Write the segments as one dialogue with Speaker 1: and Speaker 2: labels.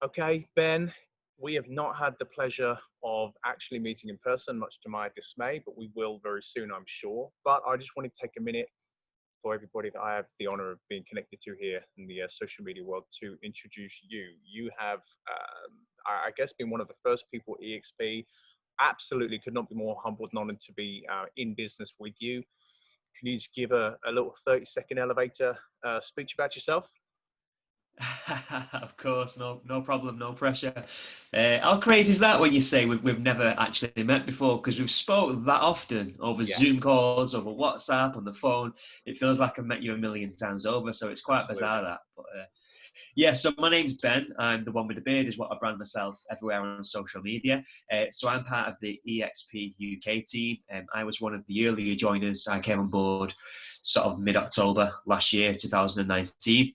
Speaker 1: Okay, Ben, we have not had the pleasure of actually meeting in person, much to my dismay, but we will very soon, I'm sure. But I just wanted to take a minute for everybody that I have the honor of being connected to here in the social media world to introduce you. You have, I guess, been one of the first people at EXP. Absolutely could not be more humbled and honored to be in business with you. Can you just give a little 30-second elevator speech about yourself?
Speaker 2: Of course, no problem, no pressure. How crazy is that when you say we've never actually met before? Because we've spoken that often over
Speaker 1: Yeah,
Speaker 2: Zoom calls, over WhatsApp, on the phone. It feels like I've met you a million times over, so it's quite bizarre
Speaker 1: absolutely.
Speaker 2: that. But yeah, so my name's Ben. I'm the one with the beard, is what I brand myself everywhere on social media. So I'm part of the EXP UK team. I was one of the earlier joiners. I came on board sort of mid-October last year, 2019.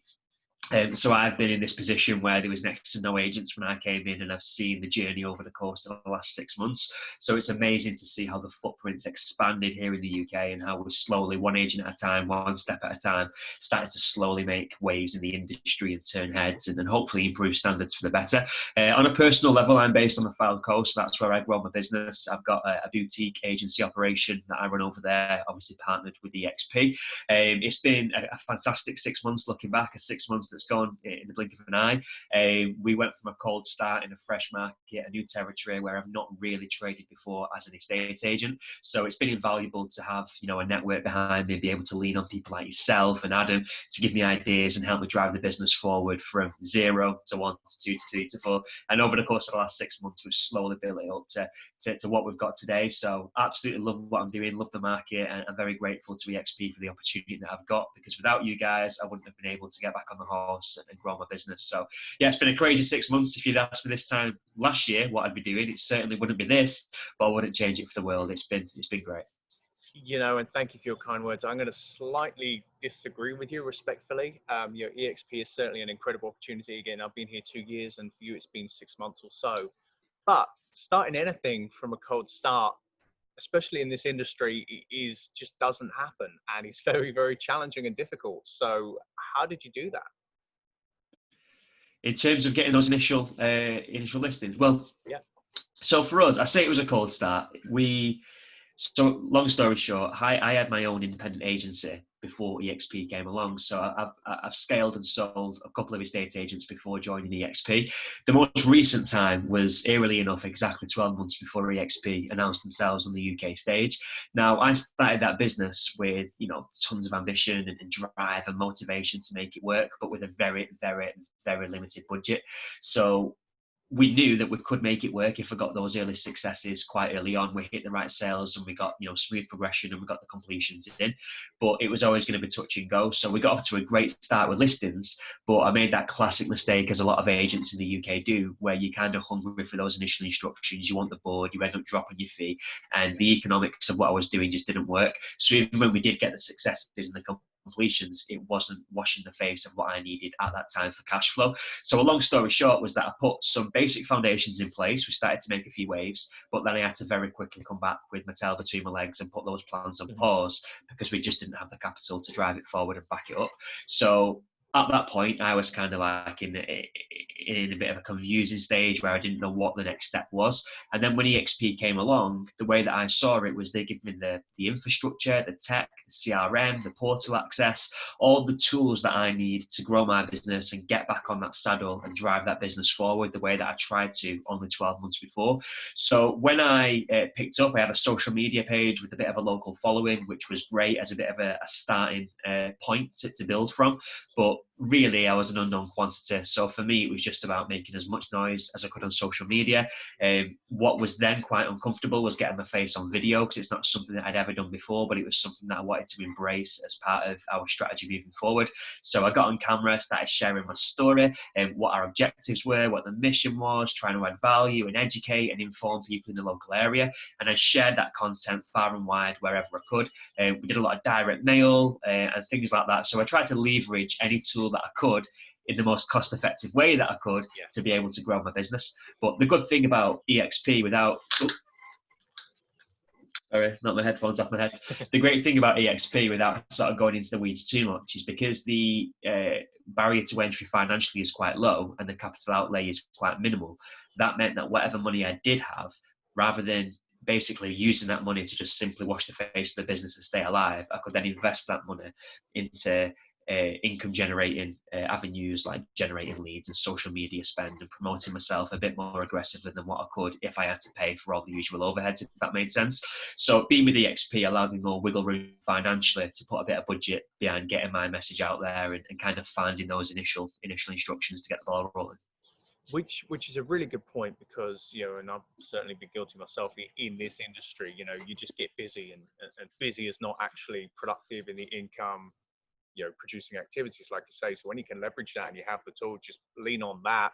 Speaker 2: So I've been in this position where there was next to no agents when I came in, and I've seen the journey over the course of the last 6 months. So it's amazing to see how the footprint's expanded here in the UK and how we're slowly, one agent at a time, one step at a time, starting to slowly make waves in the industry and turn heads and then hopefully improve standards for the better. On a personal level, I'm based on the Fylde Coast, so that's where I grow my business. I've got a boutique agency operation that I run over there, obviously partnered with EXP. It's been a fantastic 6 months looking back, a 6 months that's gone in the blink of an eye. We went from a cold start in a fresh market, a new territory where I've not really traded before as an estate agent. So it's been invaluable to have, a network behind me, be able to lean on people like yourself and Adam to give me ideas and help me drive the business forward from 0 to 1 to 2 to 3 to 4. And over the course of the last 6 months, we've slowly built it up to what we've got today. So absolutely love what I'm doing, love the market, and I'm very grateful to EXP for the opportunity that I've got, because without you guys, I wouldn't have been able to get back on the horse and grow my business. So yeah, it's been a crazy 6 months. If you'd asked me this time last year what I'd be doing, it certainly wouldn't be this, but I wouldn't change it for the world. It's been great.
Speaker 1: And thank you for your kind words. I'm going to slightly disagree with you respectfully. EXP is certainly an incredible opportunity. Again, I've been here 2 years, and for you, it's been 6 months or so. But starting anything from a cold start, especially in this industry, is just doesn't happen, and it's very, very challenging and difficult. So, how did you do that?
Speaker 2: In terms of getting those initial listings, well,
Speaker 1: Yeah.
Speaker 2: so for us, I say it was a cold start. So long story short, I had my own independent agency before EXP came along. So I've scaled and sold a couple of estate agents before joining EXP. The most recent time was, eerily enough, exactly 12 months before EXP announced themselves on the UK stage. Now, I started that business with, tons of ambition and drive and motivation to make it work, but with a very, very, very limited budget. So we knew that we could make it work if we got those early successes quite early on. We hit the right sales and we got, smooth progression, and we got the completions in. But it was always going to be touch and go. So we got off to a great start with listings, but I made that classic mistake, as a lot of agents in the UK do, where you kind of hungry for those initial instructions. You want the board, you end up dropping your fee, and the economics of what I was doing just didn't work. So even when we did get the successes and the completions, it wasn't washing the face of what I needed at that time for cash flow. So a long story short was that I put some basic foundations in place. We started to make a few waves, but then I had to very quickly come back with my tail between my legs and put those plans on pause, because we just didn't have the capital to drive it forward and back it up. So at that point, I was kind of like in a bit of a confusing stage where I didn't know what the next step was. And then when EXP came along, the way that I saw it was they give me the infrastructure, the tech, the CRM, the portal access, all the tools that I need to grow my business and get back on that saddle and drive that business forward the way that I tried to only 12 months before. So when I picked up, I had a social media page with a bit of a local following, which was great as a bit of a starting point to build from. But really, I was an unknown quantity. So for me, it was just about making as much noise as I could on social media. What was then quite uncomfortable was getting my face on video, because it's not something that I'd ever done before, but it was something that I wanted to embrace as part of our strategy moving forward. So I got on camera, started sharing my story and what our objectives were, what the mission was, trying to add value and educate and inform people in the local area. And I shared that content far and wide wherever I could. We did a lot of direct mail and things like that. So I tried to leverage any tool that I could in the most cost-effective way that I could to be able to grow my business. But the good thing about EXP, Sorry, not my headphones off my head. The great thing about EXP, without sort of going into the weeds too much, is because the barrier to entry financially is quite low and the capital outlay is quite minimal. That meant that whatever money I did have, rather than basically using that money to just simply wash the face of the business and stay alive, I could then invest that money into income generating avenues like generating leads and social media spend and promoting myself a bit more aggressively than what I could if I had to pay for all the usual overheads, if that made sense. So being with EXP allowed me more wiggle room financially to put a bit of budget behind getting my message out there and kind of finding those initial instructions to get the ball rolling.
Speaker 1: Which is a really good point, because and I've certainly been guilty myself in this industry. You just get busy, and busy is not actually productive in the income producing activities, like you say. So when you can leverage that and you have the tool, just lean on that,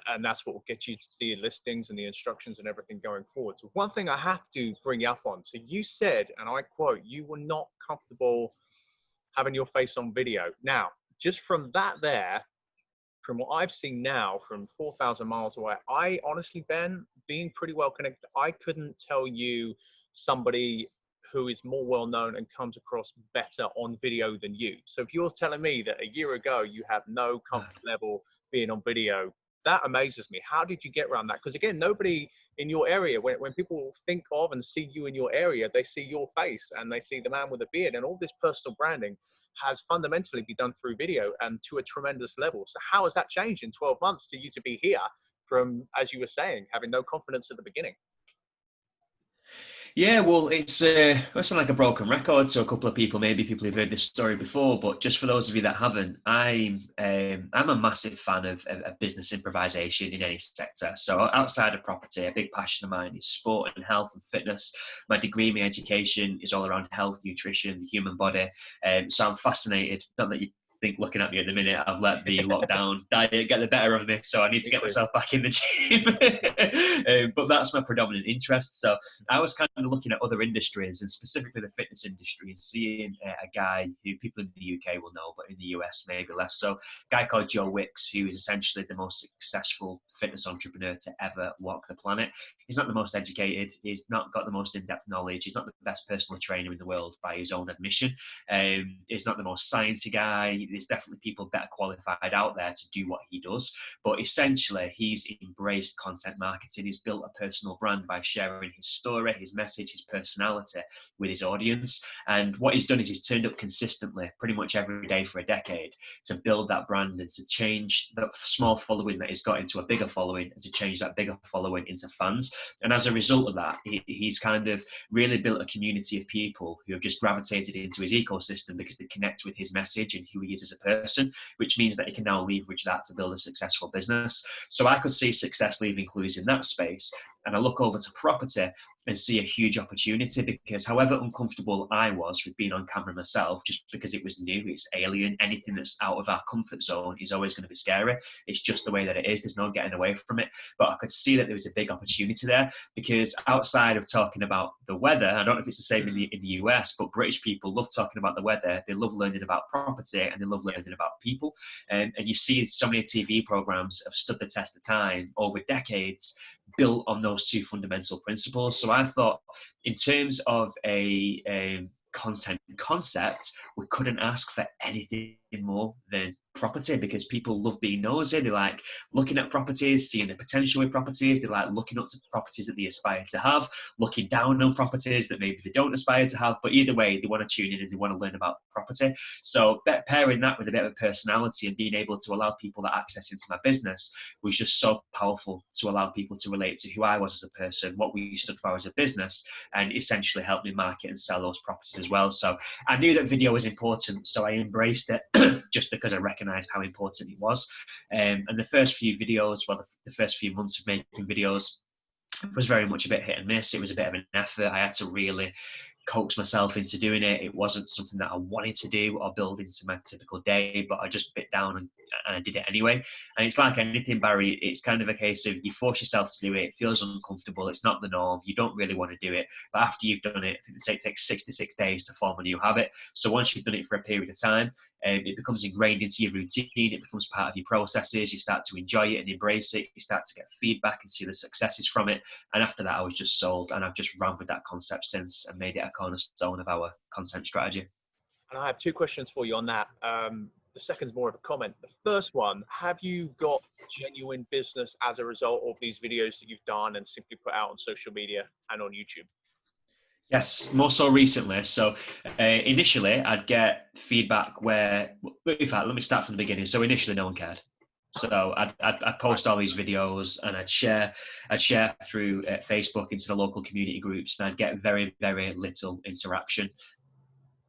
Speaker 1: and that's what will get you to the listings and the instructions and everything going forward. So one thing I have to bring you up on, so you said, and I quote, you were not comfortable having your face on video. Now, just from that there, from what I've seen now from 4,000 miles away, I honestly, Ben, being pretty well connected, I couldn't tell you somebody who is more well known and comes across better on video than you. So if you're telling me that a year ago you had no comfort level being on video, that amazes me. How did you get around that? Because again, nobody in your area, when people think of and see you in your area, they see your face and they see the man with a beard, and all this personal branding has fundamentally been done through video and to a tremendous level. So how has that changed in 12 months to you to be here from, as you were saying, having no confidence at the beginning?
Speaker 2: Yeah, well, it's sound like a broken record to a couple of people, maybe people who've heard this story before. But just for those of you that haven't, I'm a massive fan of business improvisation in any sector. So outside of property, a big passion of mine is sport and health and fitness. My degree, my education is all around health, nutrition, the human body. So I'm fascinated. Not that you think looking at me at the minute, I've let the lockdown diet get the better of me, so I need to get myself back in the gym. But that's my predominant interest. So I was kind of looking at other industries, and specifically the fitness industry, and seeing a guy who people in the UK will know, but in the US maybe less so, a guy called Joe Wicks, who is essentially the most successful fitness entrepreneur to ever walk the planet. He's not the most educated, he's not got the most in-depth knowledge, he's not the best personal trainer in the world by his own admission. He's not the most sciencey guy. There's definitely people better qualified out there to do what he does. But essentially, he's embraced content marketing. He's built a personal brand by sharing his story, his message, his personality with his audience. And what he's done is he's turned up consistently, pretty much every day for a decade, to build that brand and to change that small following that he's got into a bigger following, and to change that bigger following into fans. And as a result of that, he's kind of really built a community of people who have just gravitated into his ecosystem because they connect with his message and who he is as a person, which means that he can now leverage that to build a successful business. So I could see success leaving clues in that space. And I look over to property and see a huge opportunity, because however uncomfortable I was with being on camera myself, just because it was new, it's alien, anything that's out of our comfort zone is always going to be scary. It's just the way that it is. There's no getting away from it. But I could see that there was a big opportunity there, because outside of talking about the weather, I don't know if it's the same in the US, but British people love talking about the weather. They love learning about property, and they love learning about people. And you see so many TV programs have stood the test of time over decades, built on those two fundamental principles. So I thought, in terms of a content concept, we couldn't ask for anything more than property, because people love being nosy. They like looking at properties, seeing the potential with properties. They like looking up to properties that they aspire to have, looking down on properties that maybe they don't aspire to have. But either way, they want to tune in and they want to learn about property. So pairing that with a bit of a personality and being able to allow people that access into my business was just so powerful, to allow people to relate to who I was as a person, what we stood for as a business, and essentially help me market and sell those properties as well. So I knew that video was important, so I embraced it just because I recognized how important it was. And the first few videos, well, the first few months of making videos was very much a bit hit and miss. It was a bit of an effort. I had to really coax myself into doing it. It wasn't something that I wanted to do or build into my typical day, but I just bit down and I did it anyway. And it's like anything, Barry, it's kind of a case of you force yourself to do it. It feels uncomfortable. It's not the norm. You don't really want to do it. But after you've done it, I think it takes 66 days to form a new habit. So once you've done it for a period of time, It becomes ingrained into your routine. It becomes part of your processes. You start to enjoy it and embrace it. You start to get feedback and see the successes from it. And after that, I was just sold, and I've just run with that concept since and made it a cornerstone of our content strategy.
Speaker 1: And I have two questions for you on that. The second's more of a comment. The first one, have you got genuine business as a result of these videos that you've done and simply put out on social media and on YouTube?
Speaker 2: Yes, more so recently. So initially, I'd get feedback where, in fact, let me start from the beginning. So initially, no one cared. So I'd post all these videos and I'd share through Facebook into the local community groups, and I'd get very, very little interaction.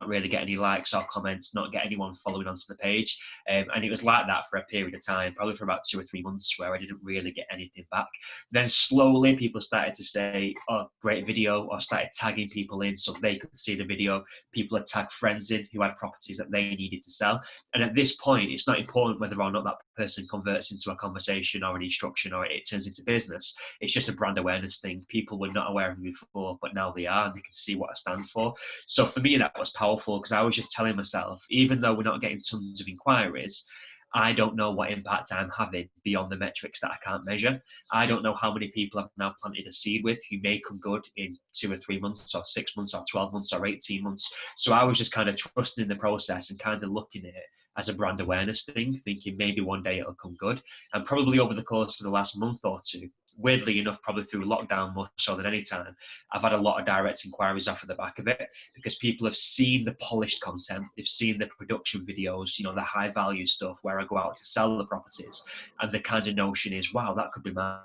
Speaker 2: Not really get any likes or comments, not get anyone following onto the page. And it was like that for a period of time, probably for about 2 or 3 months, where I didn't really get anything back. Then slowly people started to say, oh, great video, or started tagging people in so they could see the video. People had tagged friends in who had properties that they needed to sell. And at this point, it's not important whether or not that person converts into a conversation or an instruction or it turns into business. It's just a brand awareness thing. People were not aware of me before, but now they are, and they can see what I stand for. So for me, that was powerful, because I was just telling myself, even though we're not getting tons of inquiries, I don't know what impact I'm having beyond the metrics that I can't measure. I don't know how many people I've now planted a seed with who may come good in 2 or 3 months or 6 months or 12 months or 18 months. So I was just kind of trusting in the process and kind of looking at it as a brand awareness thing, thinking maybe one day it'll come good. And probably over the course of the last month or two, weirdly enough, probably through lockdown more so than any time, I've had a lot of direct inquiries off of the back of it, because people have seen the polished content, they've seen the production videos, the high value stuff where I go out to sell the properties, and the kind of notion is, wow, that could be my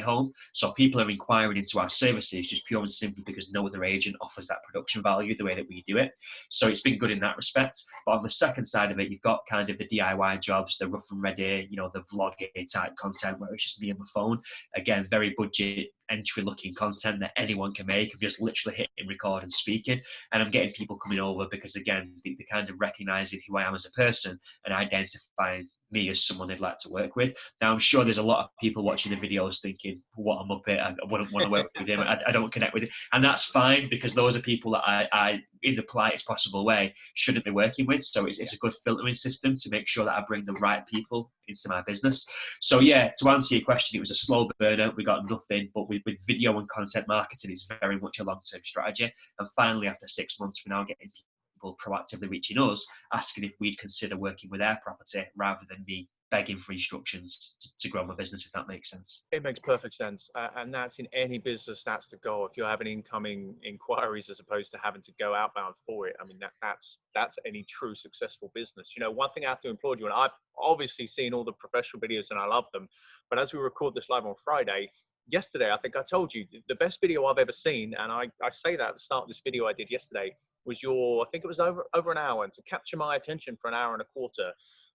Speaker 2: home. So people are inquiring into our services just pure and simply because no other agent offers that production value the way that we do it. So it's been good in that respect. But on the second side of it, you've got kind of the DIY jobs, the rough and ready, the vloggy type content where it's just me and my phone. Again, very budget, entry looking content that anyone can make. I'm just literally hitting record and speaking, and I'm getting people coming over because, again, they're kind of recognizing who I am as a person and identifying me as someone they'd like to work with. Now, I'm sure there's a lot of people watching the videos thinking, what a muppet, I wouldn't want to work with him, I don't connect with him. And that's fine, because those are people that I in the politest possible way, shouldn't be working with. So it's a good filtering system to make sure that I bring the right people into my business. So yeah, to answer your question, it was a slow burner. We got nothing, but with video and content marketing, it's very much a long-term strategy. And finally, after 6 months, we're now getting people proactively reaching us, asking if we'd consider working with their property rather than me begging for instructions to grow my business, if that makes sense.
Speaker 1: It makes perfect sense. And that's in any business, that's the goal. If you're having incoming inquiries as opposed to having to go outbound for it, I mean, that's any true successful business. One thing I have to applaud you, and I've obviously seen all the professional videos and I love them, but as we record this live on Friday, yesterday, I think I told you, the best video I've ever seen, and I say that at the start of this video I did yesterday, was I think it was over an hour, and to capture my attention for an hour and a quarter,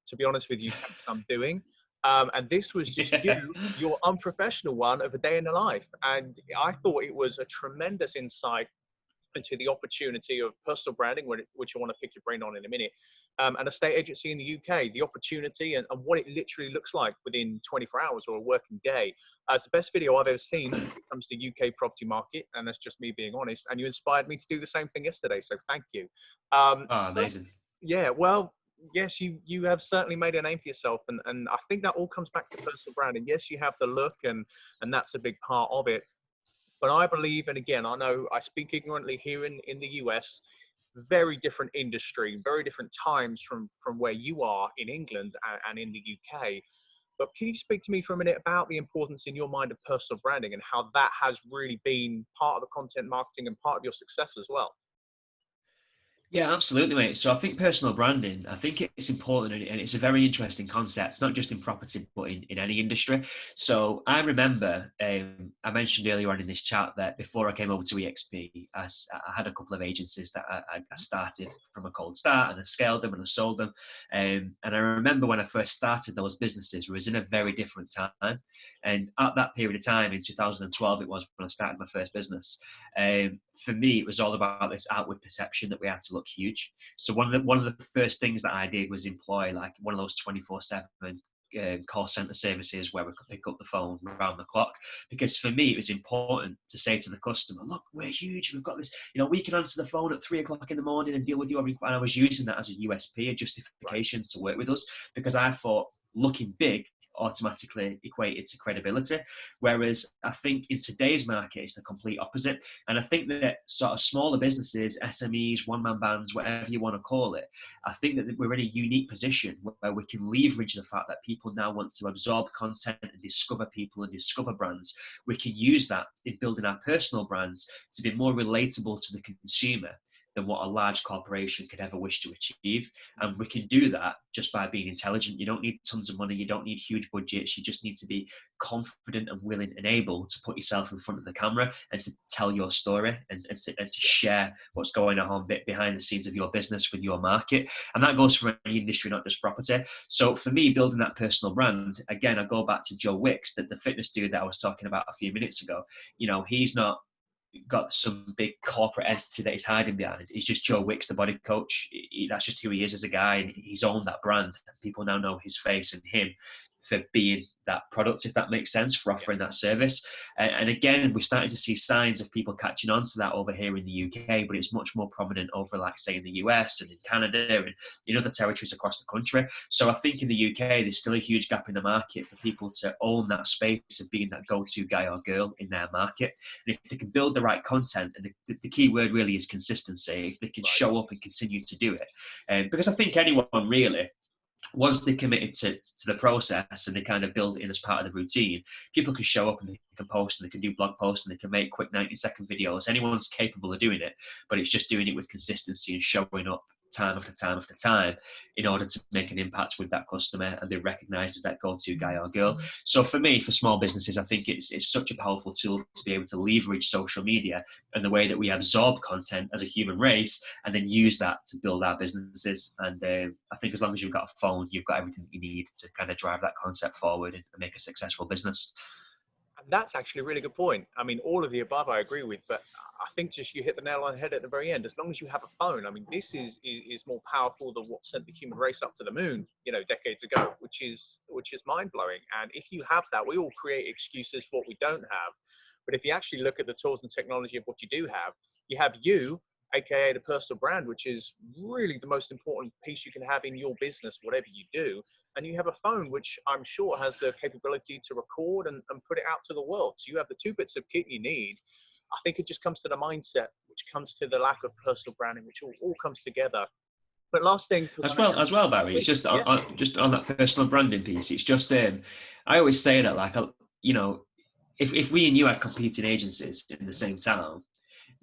Speaker 1: to be honest with you, Taps, I'm doing. And this was just your unprofessional one of a day in the life. And I thought it was a tremendous insight into the opportunity of personal branding, which I want to pick your brain on in a minute, and a state agency in the UK, the opportunity and what it literally looks like within 24 hours or a working day. It's the best video I've ever seen when it comes to UK property market, and that's just me being honest. And you inspired me to do the same thing yesterday, so thank you.
Speaker 2: Amazing.
Speaker 1: Yeah, well, yes, you have certainly made a name for yourself, and I think that all comes back to personal branding. Yes, you have the look, and that's a big part of it. But I believe, and again, I know I speak ignorantly here in the US, very different industry, very different times from where you are in England and in the UK. But can you speak to me for a minute about the importance in your mind of personal branding and how that has really been part of the content marketing and part of your success as well?
Speaker 2: Yeah, absolutely, mate. So I think personal branding, I think it's important, and it's a very interesting concept, not just in property, but in any industry. So I remember, I mentioned earlier on in this chat that before I came over to EXP, I had a couple of agencies that I started from a cold start, and I scaled them and I sold them. And I remember when I first started those businesses, we was in a very different time. And at that period of time, in 2012, it was when I started my first business. For me, it was all about this outward perception that we had to look huge. So one of the first things that I did was employ like one of those 24/7 call center services where we could pick up the phone around the clock. Because for me, it was important to say to the customer, look, we're huge. We've got this, we can answer the phone at 3 o'clock in the morning and deal with you. And I was using that as a USP, a justification to work with us, because I thought looking big automatically equated to credibility. Whereas I think in today's market, it's the complete opposite. And I think that sort of smaller businesses, SMEs, one-man bands, whatever you want to call it, I think that we're in a unique position where we can leverage the fact that people now want to absorb content and discover people and discover brands. We can use that in building our personal brands to be more relatable to the consumer than what a large corporation could ever wish to achieve. And we can do that just by being intelligent. You don't need tons of money. You don't need huge budgets. You just need to be confident and willing and able to put yourself in front of the camera and to tell your story and to share what's going on behind the scenes of your business with your market. And that goes for any industry, not just property. So for me, building that personal brand, again, I go back to Joe Wicks, the fitness dude that I was talking about a few minutes ago. He's not got some big corporate entity that he's hiding behind. He's just Joe Wicks, the body coach. That's just who he is as a guy, and he's owned that brand. People now know his face and him for being that product, if that makes sense, for offering that service. And again, we're starting to see signs of people catching on to that over here in the UK, but it's much more prominent over, like, say, in the US and in Canada and in other territories across the country. So I think in the UK, there's still a huge gap in the market for people to own that space of being that go-to guy or girl in their market. And if they can build the right content, and the key word really is consistency, if they can show up and continue to do it. Because I think anyone really, once they're committed to the process and they kind of build it in as part of the routine, people can show up and they can post and they can do blog posts and they can make quick 90-second videos. Anyone's capable of doing it, but it's just doing it with consistency and showing up time after time after time in order to make an impact with that customer and they're recognized as that go-to guy or girl. So for me, for small businesses, I think it's such a powerful tool to be able to leverage social media and the way that we absorb content as a human race and then use that to build our businesses. And I think as long as you've got a phone, you've got everything that you need to kind of drive that concept forward and make a successful business.
Speaker 1: And that's actually a really good point. I mean, all of the above I agree with, but I think just you hit the nail on the head at the very end. As long as you have a phone, I mean, this is more powerful than what sent the human race up to the moon, decades ago, which is mind blowing. And if you have that, we all create excuses for what we don't have. But if you actually look at the tools and technology of what you do have, you have you, aka the personal brand, which is really the most important piece you can have in your business, whatever you do. And you have a phone, which I'm sure has the capability to record and put it out to the world. So you have the two bits of kit you need. I think it just comes to the mindset, which comes to the lack of personal branding, which all comes together. But last thing,
Speaker 2: as well, Barry, it's just on that personal branding piece. It's just I always say that, like, if we and you had competing agencies in the same town,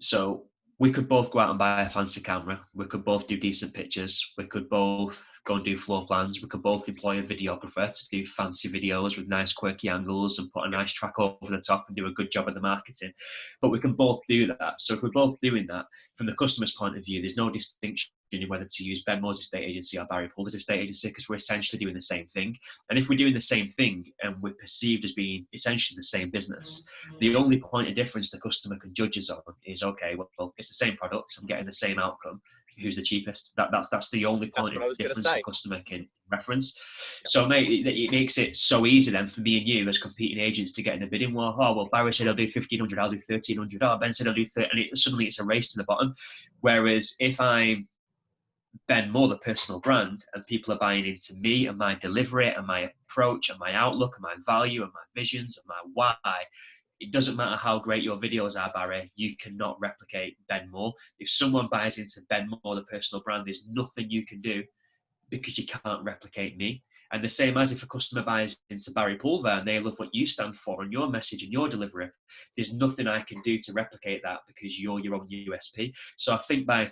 Speaker 2: so we could both go out and buy a fancy camera. We could both do decent pictures. We could both go and do floor plans. We could both employ a videographer to do fancy videos with nice quirky angles and put a nice track over the top and do a good job of the marketing. But we can both do that. So if we're both doing that, from the customer's point of view, there's no distinction in whether to use Ben Moore's estate agency or Barry Pulver's estate agency, because we're essentially doing the same thing. And if we're doing the same thing and we're perceived as being essentially the same business, the only point of difference the customer can judge us on is, okay, well, it's the same product, I'm getting the same outcome, who's the cheapest? That's the only point of difference the customer can reference. Yep. So mate, it makes it so easy then for me and you as competing agents to get in the bidding war. Oh, well, Barry said I'll do 1,500, I'll do 1,300. Oh, Ben said I'll do 30, and suddenly it's a race to the bottom. Whereas if I'm Ben Moore, the personal brand, and people are buying into me and my delivery and my approach and my outlook and my value and my visions and my why, it doesn't matter how great your videos are, Barry, you cannot replicate Ben Moore. If someone buys into Ben Moore, the personal brand, there's nothing you can do because you can't replicate me. And the same as if a customer buys into Barry Pulver and they love what you stand for and your message and your delivery, there's nothing I can do to replicate that because you're your own USP. So I think by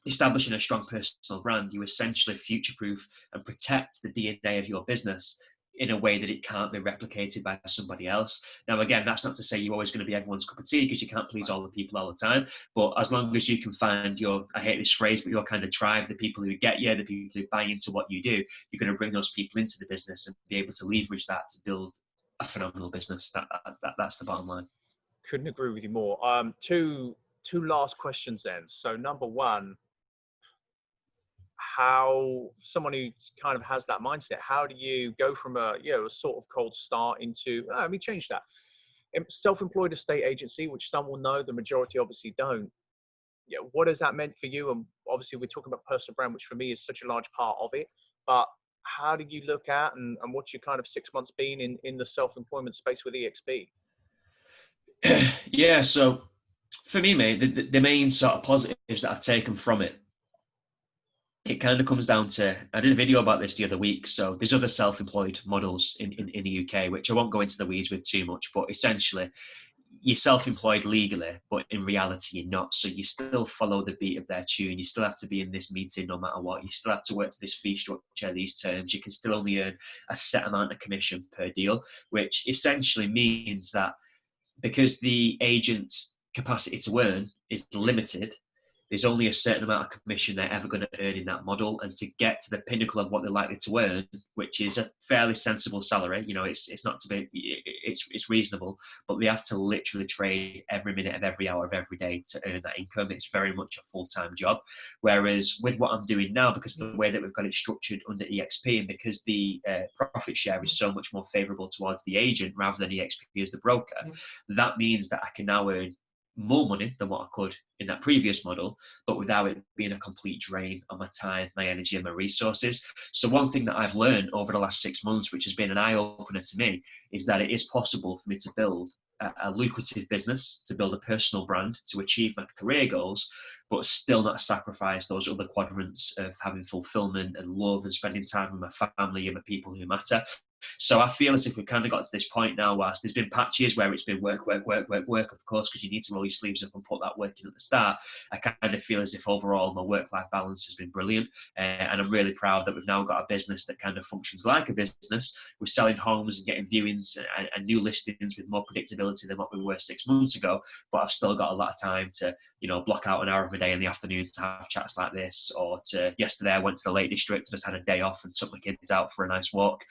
Speaker 2: establishing a strong personal brand, you essentially future-proof and protect the DNA of your business in a way that it can't be replicated by somebody else. Now, again, that's not to say you're always going to be everyone's cup of tea because you can't please all the people all the time. But as long as you can find your, I hate this phrase, but your kind of tribe, the people who get you, the people who buy into what you do, you're going to bring those people into the business and be able to leverage that to build a phenomenal business. That's the bottom line.
Speaker 1: Couldn't agree with you more. Two last questions then. So number one, how someone who kind of has that mindset, how do you go from a, a sort of cold start into, let me change that. Self-employed estate agency, which some will know, the majority obviously don't. Yeah, what has that meant for you? And obviously we're talking about personal brand, which for me is such a large part of it. But how do you look at, and what's your kind of 6 months been in the self-employment space with EXP?
Speaker 2: Yeah, so for me, mate, the main sort of positives that I've taken from it, it kind of comes down to, I did a video about this the other week. So there's other self-employed models in the UK, which I won't go into the weeds with too much, but essentially you're self-employed legally, but in reality you're not. So you still follow the beat of their tune. You still have to be in this meeting no matter what. You still have to work to this fee structure, these terms. You can still only earn a set amount of commission per deal, which essentially means that because the agent's capacity to earn is limited, there's only a certain amount of commission they're ever going to earn in that model. And to get to the pinnacle of what they're likely to earn, which is a fairly sensible salary, it's not to be, it's reasonable, but they have to literally trade every minute of every hour of every day to earn that income. It's very much a full-time job. Whereas with what I'm doing now, because of the way that we've got it structured under EXP, and because the profit share is so much more favorable towards the agent rather than EXP as the broker, that means that I can now earn more money than what I could in that previous model, but without it being a complete drain on my time, my energy, and my resources. So one thing that I've learned over the last 6 months, which has been an eye-opener to me, is that it is possible for me to build a lucrative business, to build a personal brand, to achieve my career goals, but still not sacrifice those other quadrants of having fulfillment and love and spending time with my family and the people who matter. So I feel as if we've kind of got to this point now, whilst there's been patches where it's been work, of course, because you need to roll your sleeves up and put that work in at the start. I kind of feel as if overall my work-life balance has been brilliant. And I'm really proud that we've now got a business that kind of functions like a business. We're selling homes and getting viewings and new listings with more predictability than what we were 6 months ago. But I've still got a lot of time to, block out an hour of a day in the afternoon to have chats like this. Or yesterday I went to the Lake District and just had a day off and took my kids out for a nice walk.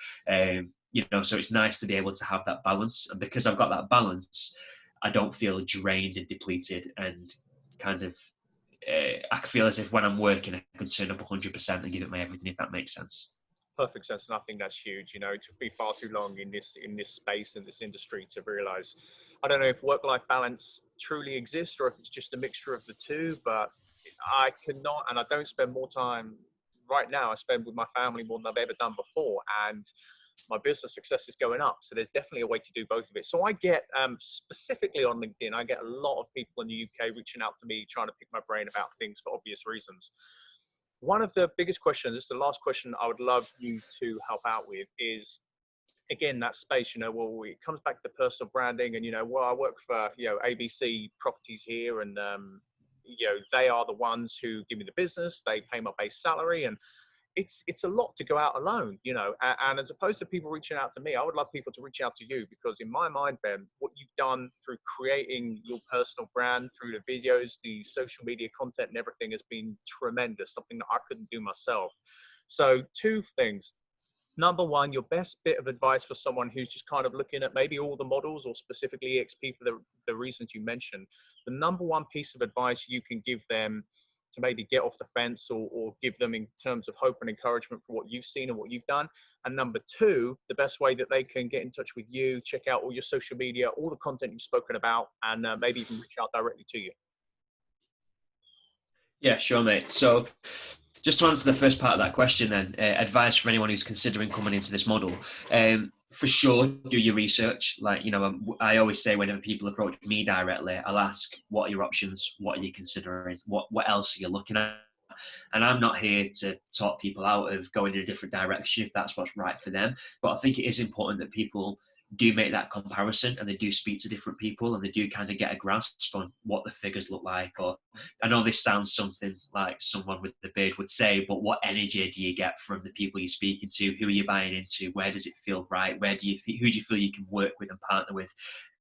Speaker 2: So it's nice to be able to have that balance. And because I've got that balance, I don't feel drained and depleted, and kind of, I feel as if when I'm working, I can turn up 100% and give it my everything, if that makes sense.
Speaker 1: Perfect sense, and I think that's huge. It took me far too long in this space, in this industry, to realize, I don't know if work-life balance truly exists or if it's just a mixture of the two, but I cannot, and I don't spend more time right now. I spend with my family more than I've ever done before, and my business success is going up. So there's definitely a way to do both of it. So I get, specifically on LinkedIn, I get a lot of people in the UK reaching out to me, trying to pick my brain about things for obvious reasons. One of the biggest questions, this is the last question I would love you to help out with, is again that space. It comes back to personal branding, and I work for ABC Properties here, and they are the ones who give me the business. They pay my base salary, and it's a lot to go out alone, and as opposed to people reaching out to me, I would love people to reach out to you, because in my mind, Ben, what you've done through creating your personal brand, through the videos, the social media content and everything, has been tremendous, something that I couldn't do myself. So 2 things. Number one, your best bit of advice for someone who's just kind of looking at maybe all the models, or specifically EXP for the reasons you mentioned. The number one piece of advice you can give them to maybe get off the fence, or give them in terms of hope and encouragement for what you've seen and what you've done. And number 2, the best way that they can get in touch with you, check out all your social media, all the content you've spoken about, and maybe even reach out directly to you.
Speaker 2: Yeah, sure, mate. So just to answer the first part of that question then, advice for anyone who's considering coming into this model. For sure, do your research. I always say, whenever people approach me directly, I'll ask, what are your options? What are you considering? What else are you looking at? And I'm not here to talk people out of going in a different direction if that's what's right for them. But I think it is important that people do make that comparison, and they do speak to different people, and they do kind of get a grasp on what the figures look like. Or I know this sounds something like someone with the beard would say, but what energy do you get from the people you're speaking to? Who are you buying into? Where does it feel right? Who do you feel you can work with and partner with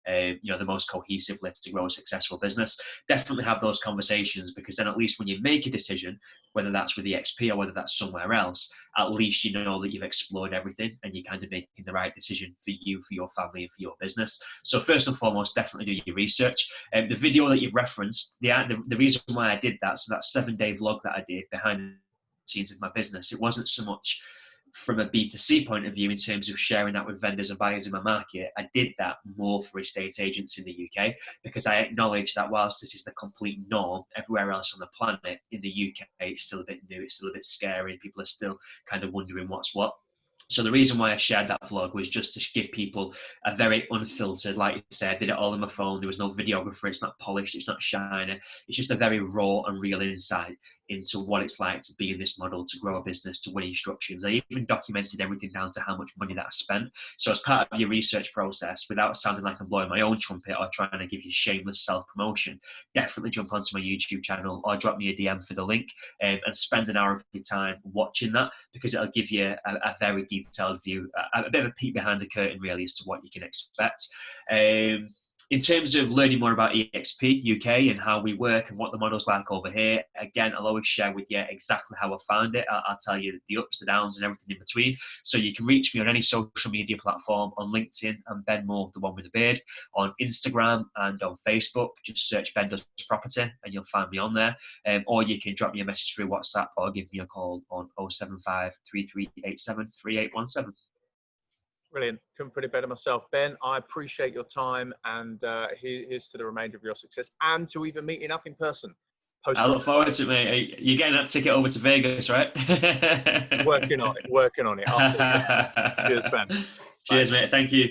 Speaker 2: the most cohesively to grow a successful business? Definitely have those conversations, because then at least when you make a decision, whether that's with EXP or whether that's somewhere else, at least you know that you've explored everything and you're kind of making the right decision for you, for your family, and for your business. So first and foremost, definitely do your research. The video that you've referenced, the reason why I did that, so that 7-day vlog that I did behind scenes of my business. It wasn't so much from a B2C point of view in terms of sharing that with vendors and buyers in my market. I did that more for estate agents in the UK, because I acknowledge that whilst this is the complete norm everywhere else on the planet, in the UK it's still a bit new, it's still a bit scary, people are still kind of wondering what's what. So the reason why I shared that vlog was just to give people a very unfiltered, like you said, I did it all on my phone. There was no videographer. It's not polished. It's not shiny. It's just a very raw and real insight into what it's like to be in this model, to grow a business, to win instructions. I even documented everything down to how much money that I spent. So as part of your research process, without sounding like I'm blowing my own trumpet or trying to give you shameless self-promotion, definitely jump onto my YouTube channel or drop me a DM for the link, and spend an hour of your time watching that, because it'll give you a very detailed view, a bit of a peek behind the curtain really as to what you can expect. In terms of learning more about EXP UK and how we work and what the model's like over here, again, I'll always share with you exactly how I found it. I'll tell you the ups, the downs, and everything in between. So you can reach me on any social media platform. On LinkedIn, I'm Ben Moore, the one with the beard. On Instagram and on Facebook, just search Ben Does Property and you'll find me on there. Or you can drop me a message through WhatsApp or give me a call on 075 3387 3817.
Speaker 1: Brilliant. Couldn't put it better myself. Ben, I appreciate your time, and here's to the remainder of your success and to even meeting up in person.
Speaker 2: I look forward to it, mate. You're getting that ticket over to Vegas, right?
Speaker 1: Working on it. I'll see you. Cheers, Ben.
Speaker 2: Cheers, mate. Thank you.